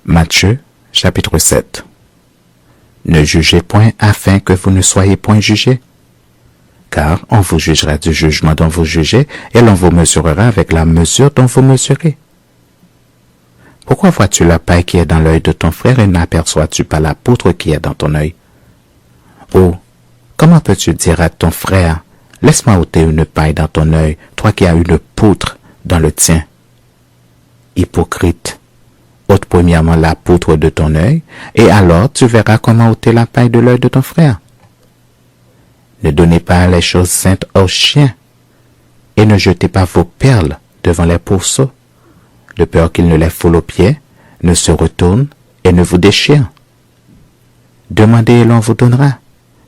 Matthieu, chapitre 7. Ne jugez point afin que vous ne soyez point jugés. Car on vous jugera du jugement dont vous jugez, et l'on vous mesurera avec la mesure dont vous mesurez. Pourquoi vois-tu la paille qui est dans l'œil de ton frère et n'aperçois-tu pas la poutre qui est dans ton œil? Oh, comment peux-tu dire à ton frère, laisse-moi ôter une paille dans ton œil, toi qui as une poutre dans le tien? Hypocrite, ôte premièrement la poutre de ton œil, et alors tu verras comment ôter la paille de l'œil de ton frère. Ne donnez pas les choses saintes aux chiens, et ne jetez pas vos perles devant les pourceaux, de peur qu'ils ne les foulent aux pieds, ne se retournent et ne vous déchirent. Demandez et l'on vous donnera.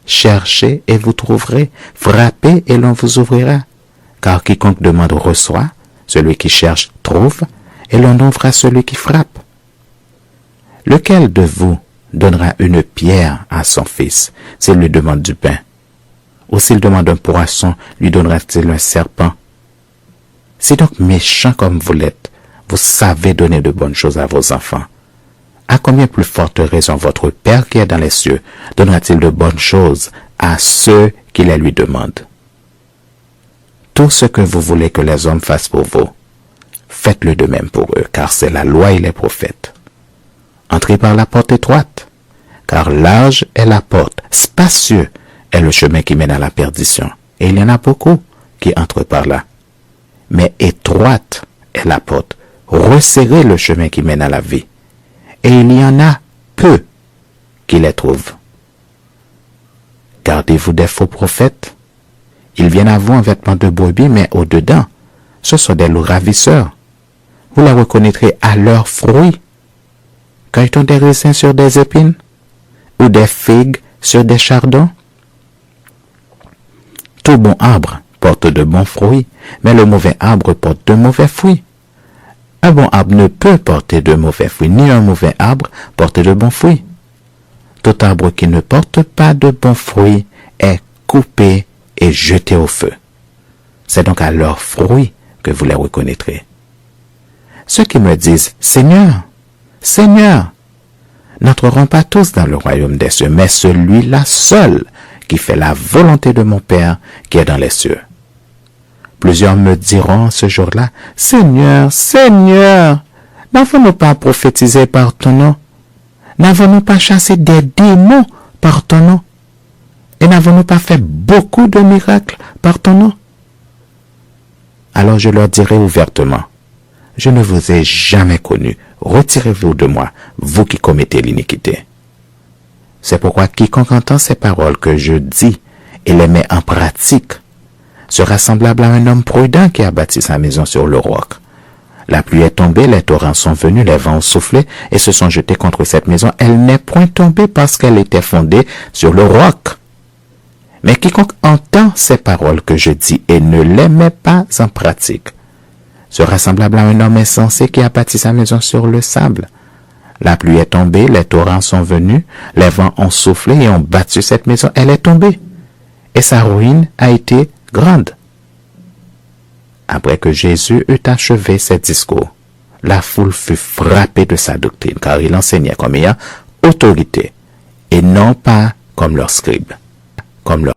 Cherchez et vous trouverez. Frappez et l'on vous ouvrira. Car quiconque demande reçoit, celui qui cherche trouve, et l'on ouvre à celui qui frappe. Lequel de vous donnera une pierre à son fils s'il lui demande du pain? Ou s'il demande un poisson, lui donnera-t-il un serpent? Si donc méchant comme vous l'êtes, vous savez donner de bonnes choses à vos enfants, à combien plus forte raison votre Père qui est dans les cieux donnera-t-il de bonnes choses à ceux qui les lui demandent? Tout ce que vous voulez que les hommes fassent pour vous, faites-le de même pour eux, car c'est la loi et les prophètes. Entrez par la porte étroite, car large est la porte, spacieux est le chemin qui mène à la perdition, et il y en a beaucoup qui entrent par là. Mais étroite est la porte, resserrez le chemin qui mène à la vie, et il y en a peu qui les trouvent. Gardez-vous des faux prophètes. Ils viennent à vous en vêtements de brebis, mais au-dedans, ce sont des loups ravisseurs. Vous les reconnaîtrez à leurs fruits. Cueille-t-on des raisins sur des épines, ou des figues sur des chardons? Tout bon arbre porte de bons fruits, mais le mauvais arbre porte de mauvais fruits. Un bon arbre ne peut porter de mauvais fruits, ni un mauvais arbre porter de bons fruits. Tout arbre qui ne porte pas de bons fruits est coupé et jeté au feu. C'est donc à leurs fruits que vous les reconnaîtrez. Ceux qui me disent « Seigneur, Seigneur », n'entreront pas tous dans le royaume des cieux, mais celui-là seul qui fait la volonté de mon Père qui est dans les cieux. Plusieurs me diront ce jour-là, « Seigneur, Seigneur, n'avons-nous pas prophétisé par ton nom? N'avons-nous pas chassé des démons par ton nom? Et n'avons-nous pas fait beaucoup de miracles par ton nom? » Alors je leur dirai ouvertement, « Je ne vous ai jamais connu. Retirez-vous de moi, vous qui commettez l'iniquité. » C'est pourquoi quiconque entend ces paroles que je dis et les met en pratique sera semblable à un homme prudent qui a bâti sa maison sur le roc. La pluie est tombée, les torrents sont venus, les vents ont soufflé et se sont jetés contre cette maison. Elle n'est point tombée parce qu'elle était fondée sur le roc. Mais quiconque entend ces paroles que je dis et ne les met pas en pratique sera semblable à un homme insensé qui a bâti sa maison sur le sable. La pluie est tombée, les torrents sont venus, les vents ont soufflé et ont battu cette maison. Elle est tombée et sa ruine a été grande. Après que Jésus eut achevé ses discours, la foule fut frappée de sa doctrine, car il enseignait comme ayant autorité, et non pas comme leurs scribes, comme leurs